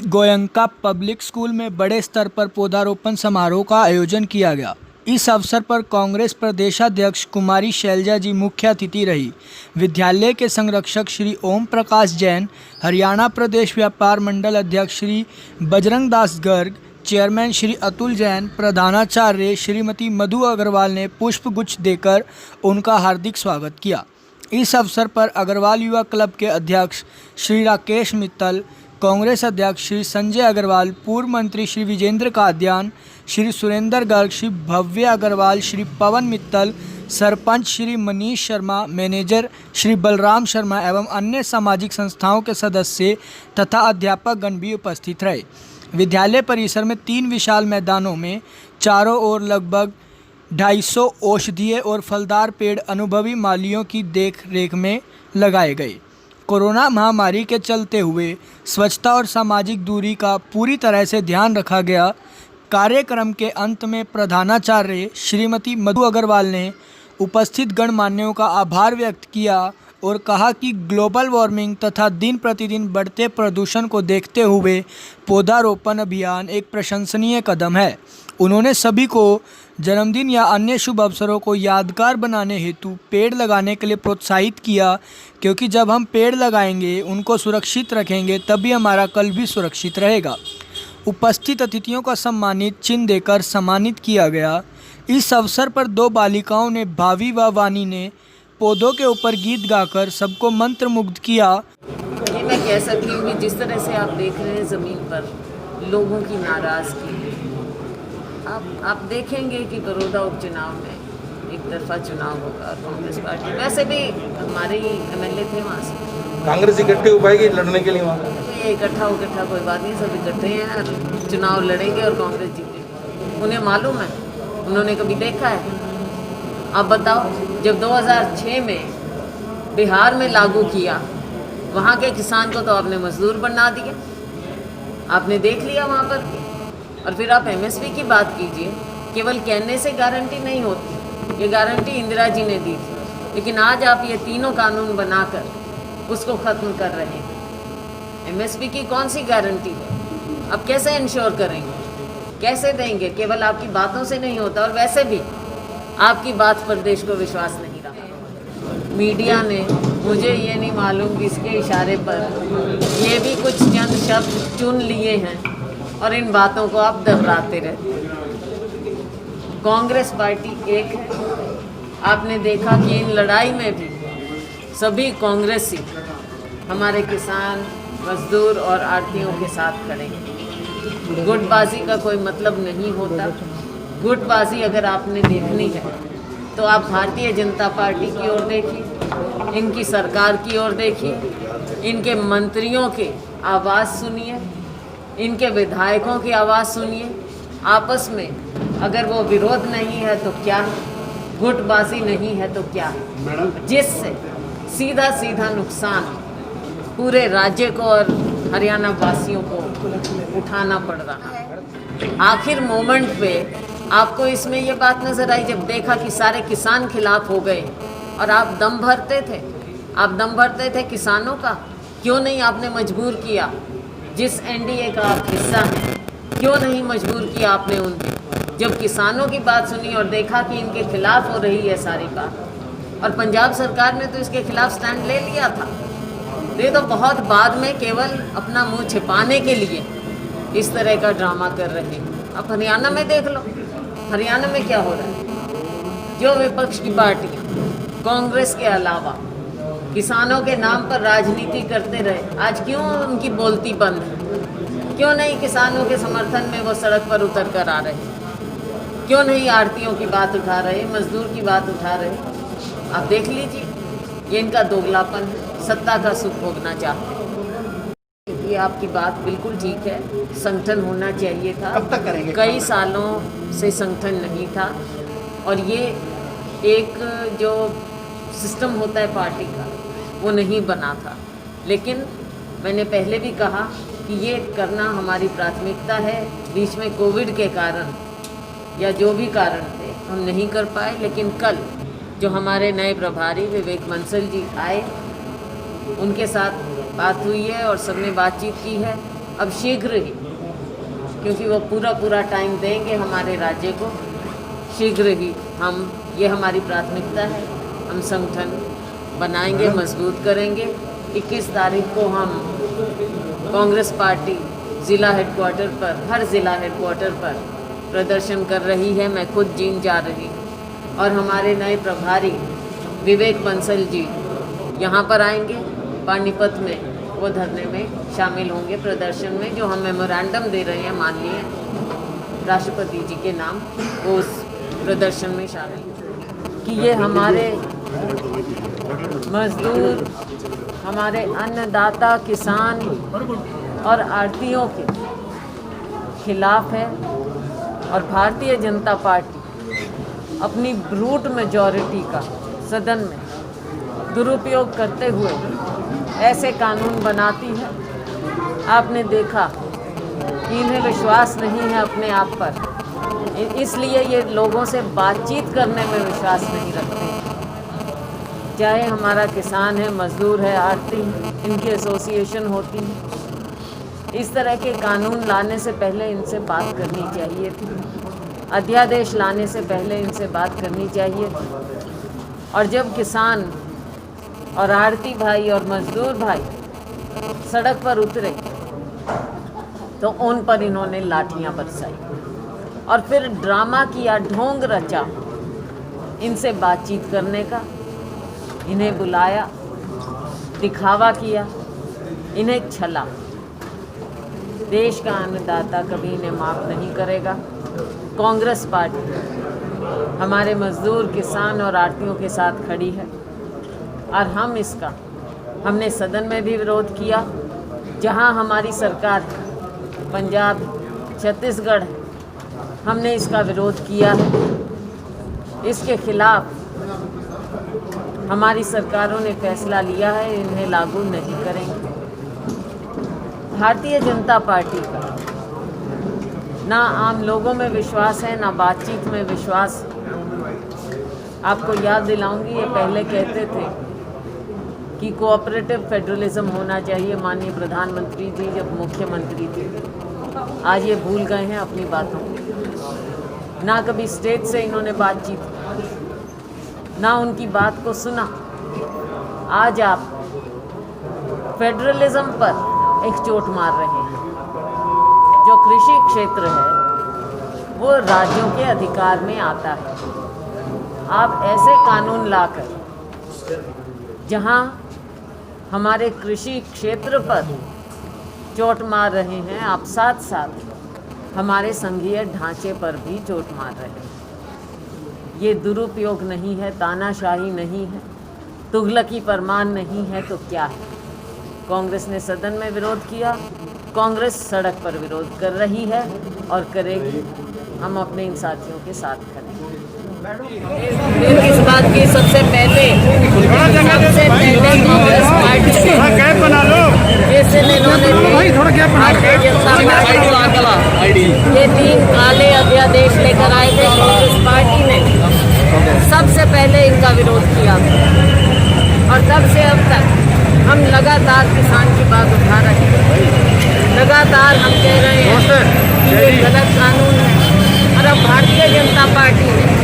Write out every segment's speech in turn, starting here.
Goenka public school में बड़े स्तर पर पौधारोपण समारोह का आयोजन किया गया। इस अवसर पर कांग्रेस प्रदेशाध्यक्ष कुमारी शैलजा जी मुख्य अतिथि रही। विद्यालय के संरक्षक श्री ओम प्रकाश जैन, हरियाणा प्रदेश व्यापार मंडल अध्यक्ष श्री बजरंग दास गर्ग, चेयरमैन श्री अतुल जैन, प्रधानाचार्य श्रीमती मधु अग्रवाल ने पुष्प गुच्छ देकर उनका हार्दिक स्वागत किया। इस अवसर पर अग्रवाल युवा क्लब के अध्यक्ष श्री राकेश मित्तल, कांग्रेस अध्यक्ष श्री संजय अग्रवाल, पूर्व मंत्री श्री विजेंद्र कादियान, श्री सुरेंद्र गर्ग, श्री भव्य अग्रवाल, श्री पवन मित्तल, सरपंच श्री मनीष शर्मा, मैनेजर श्री बलराम शर्मा एवं अन्य सामाजिक संस्थाओं के सदस्य तथा अध्यापक गण भी उपस्थित रहे। विद्यालय परिसर में 3 विशाल मैदानों में चारों ओर लगभग 250 औषधीय और फलदार पेड़ अनुभवी मालियों की देख रेख में लगाए गए। कोरोना महामारी के चलते हुए स्वच्छता और सामाजिक दूरी का पूरी तरह से ध्यान रखा गया। कार्यक्रम के अंत में प्रधानाचार्य श्रीमती मधु अग्रवाल ने उपस्थित गणमान्यों का आभार व्यक्त किया और कहा कि ग्लोबल वार्मिंग तथा दिन प्रतिदिन बढ़ते प्रदूषण को देखते हुए पौधारोपण अभियान एक प्रशंसनीय कदम है। उन्होंने सभी को जन्मदिन या अन्य शुभ अवसरों को यादगार बनाने हेतु पेड़ लगाने के लिए प्रोत्साहित किया, क्योंकि जब हम पेड़ लगाएंगे, उनको सुरक्षित रखेंगे, तभी हमारा कल भी सुरक्षित रहेगा। उपस्थित अतिथियों का सम्मानित चिन्ह देकर सम्मानित किया गया। इस अवसर पर 2 बालिकाओं ने भावी व वानी ने पौधों के ऊपर गीत गाकर सबको मंत्रमुग्ध किया। ये मैं कह सकती हूँ कि जिस तरह से आप देख रहे हैं ज़मीन पर लोगों की नाराज़गी, आप देखेंगे कि बड़ौदा उपचुनाव में एक तरफा चुनाव होगा और कांग्रेस पार्टी, वैसे भी हमारे ही एमएलए थे वहाँ से, कांग्रेस इकट्ठी हो पाएगी लड़ने के लिए वहाँ? ये इकट्ठा कोई बात नहीं, सब इकट्ठे हैं और चुनाव लड़ेंगे और कांग्रेस जीतेगी। उन्हें मालूम है, उन्होंने कभी देखा है? आप बताओ, जब 2006 में बिहार में लागू किया, वहाँ के किसान को तो आपने मजदूर बना दिया, आपने देख लिया वहाँ पर। और फिर आप एमएसपी की बात कीजिए, केवल कहने से गारंटी नहीं होती, ये गारंटी इंदिरा जी ने दी थी, लेकिन आज आप ये तीनों कानून बनाकर उसको ख़त्म कर रहे हैं। एमएसपी की कौन सी गारंटी है? आप कैसे इंश्योर करेंगे, कैसे देंगे? केवल आपकी बातों से नहीं होता, और वैसे भी आपकी बात पर देश को विश्वास नहीं रहा। मीडिया ने, मुझे ये नहीं मालूम किसके इशारे पर, ये भी कुछ चंद शब्द चुन लिए हैं और इन बातों को आप दोहराते रहते हैं। कांग्रेस पार्टी एक है। आपने देखा कि इन लड़ाई में भी सभी कांग्रेसी हमारे किसान, मजदूर और आढ़तियों के साथ खड़े हैं। गुटबाजी का कोई मतलब नहीं होता। गुटबाजी अगर आपने देखनी है तो आप भारतीय जनता पार्टी की ओर देखिए, इनकी सरकार की ओर देखिए, इनके मंत्रियों के आवाज़ सुनिए, इनके विधायकों की आवाज़ सुनिए। आपस में अगर वो विरोध नहीं है तो क्या है, गुटबाजी नहीं है तो क्या है, जिससे सीधा सीधा नुकसान पूरे राज्य को और हरियाणा वासियों को उठाना पड़ रहा है। आखिर मोमेंट पे आपको इसमें ये बात नज़र आई, जब देखा कि सारे किसान खिलाफ हो गए और आप दम भरते थे किसानों का। क्यों नहीं आपने मजबूर किया, जिस एनडीए का आप हिस्सा हैं, क्यों नहीं मजबूर किया आपने उनको? जब किसानों की बात सुनी और देखा कि इनके खिलाफ हो रही है सारी बात, और पंजाब सरकार ने तो इसके खिलाफ स्टैंड ले लिया था। ये तो बहुत बाद में केवल अपना मुंह छिपाने के लिए इस तरह का ड्रामा कर रहे हैं। अब हरियाणा में देख लो, हरियाणा में क्या हो रहा है। जो विपक्ष की पार्टियाँ कांग्रेस के अलावा किसानों के नाम पर राजनीति करते रहे, आज क्यों उनकी बोलती बंद है? क्यों नहीं किसानों के समर्थन में वो सड़क पर उतर कर आ रहे? क्यों नहीं आढ़तियों की बात उठा रहे, मजदूर की बात उठा रहे? आप देख लीजिए, ये इनका दोगलापन है, सत्ता का सुख भोगना चाहते हैं। ये आपकी बात बिल्कुल ठीक है, संगठन होना चाहिए था। कब तक करेंगे? कई सालों से संगठन नहीं था, और ये एक जो सिस्टम होता है पार्टी का, वो नहीं बना था। लेकिन मैंने पहले भी कहा कि ये करना हमारी प्राथमिकता है। बीच में कोविड के कारण या जो भी कारण थे, हम नहीं कर पाए, लेकिन कल जो हमारे नए प्रभारी विवेक बंसल जी आए, उनके साथ बात हुई है और सबने बातचीत की है। अब शीघ्र ही, क्योंकि वो पूरा टाइम देंगे हमारे राज्य को, शीघ्र ही ये हमारी प्राथमिकता है। हम संगठन बनाएंगे, मजबूत करेंगे। 21 तारीख को हम कांग्रेस पार्टी ज़िला हेडक्वार्टर पर, हर ज़िला हेडक्वार्टर पर प्रदर्शन कर रही है। मैं खुद जींद जा रही हूँ और हमारे नए प्रभारी विवेक बंसल जी यहाँ पर आएंगे पानीपत में, वो धरने में शामिल होंगे, प्रदर्शन में जो हम मेमोरेंडम दे रहे हैं माननीय राष्ट्रपति जी के नाम, वो उस प्रदर्शन में शामिल होंगे। कि ये हमारे मजदूर, हमारे अन्नदाता, किसान और आढ़तियों के खिलाफ है और भारतीय जनता पार्टी अपनी ब्रूट मेजॉरिटी का सदन में दुरुपयोग करते हुए ऐसे कानून बनाती है। आपने देखा कि इन्हें विश्वास नहीं है अपने आप पर, इसलिए ये लोगों से बातचीत करने में विश्वास नहीं रखते हैं। चाहे हमारा किसान है, मजदूर है, आढ़ती, इनकी एसोसिएशन होती है। इस तरह के कानून लाने से पहले इनसे बात करनी चाहिए थी, अध्यादेश लाने से पहले इनसे बात करनी चाहिए थी। और जब किसान और आढ़ती भाई और मजदूर भाई सड़क पर उतरे तो उन पर इन्होंने लाठियां बरसाई और फिर ड्रामा किया, ढोंग रचा इनसे बातचीत करने का। इन्हें बुलाया, दिखावा किया, इन्हें छला। देश का अन्नदाता कभी इन्हें माफ़ नहीं करेगा। कांग्रेस पार्टी हमारे मजदूर, किसान और आढ़तियों के साथ खड़ी है और हमने सदन में भी विरोध किया। जहां हमारी सरकार पंजाब, छत्तीसगढ़ है, हमने इसका विरोध किया है। इसके खिलाफ हमारी सरकारों ने फैसला लिया है, इन्हें लागू नहीं करेंगे। भारतीय जनता पार्टी का ना आम लोगों में विश्वास है, ना बातचीत में विश्वास। आपको याद दिलाऊंगी, ये पहले कहते थे कि कोऑपरेटिव फेडरलिज्म होना चाहिए माननीय प्रधानमंत्री जी जब मुख्यमंत्री थे। आज ये भूल गए हैं अपनी बातों को। ना कभी स्टेट से इन्होंने बातचीत की, ना उनकी बात को सुना। आज आप फेडरलिज्म पर एक चोट मार रहे हैं। जो कृषि क्षेत्र है वो राज्यों के अधिकार में आता है। आप ऐसे कानून लाकर जहां हमारे कृषि क्षेत्र पर चोट मार रहे हैं, आप साथ साथ हमारे संघीय ढांचे पर भी चोट मार रहे हैं। ये दुरुपयोग नहीं है, तानाशाही नहीं है, तुगलकी फरमान नहीं है तो क्या है? कांग्रेस ने सदन में विरोध किया, कांग्रेस सड़क पर विरोध कर रही है और करेगी। हम अपने इन साथियों के साथ खड़े हैं। इस बात की सबसे पहले कांग्रेस पार्टी से ये 3 काले अध्यादेश लेकर आए थे। कांग्रेस पार्टी ने सबसे पहले इनका विरोध किया और तब से अब तक हम लगातार किसान की बात उठा रहे हैं। लगातार हम कह रहे हैं कि ये गलत कानून है। और अब भारतीय जनता पार्टी ने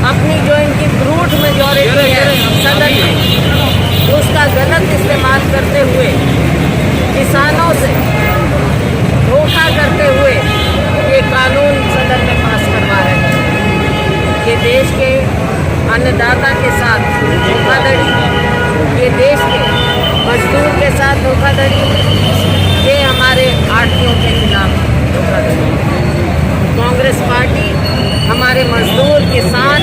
अपनी जो इनकी ब्रूट मेजॉरिटी है सदन में, उसका गलत इस्तेमाल करते हुए किसानों से धोखा करते हुए ये कानून सदन में पास करवा रहे हैं। ये देश के अन्नदाता के साथ धोखाधड़ी, ये देश के मजदूर के साथ धोखाधड़ी, ये हमारे आढ़तियों के खिलाफ धोखाधड़ी। कांग्रेस पार्टी हमारे मजदूर, किसान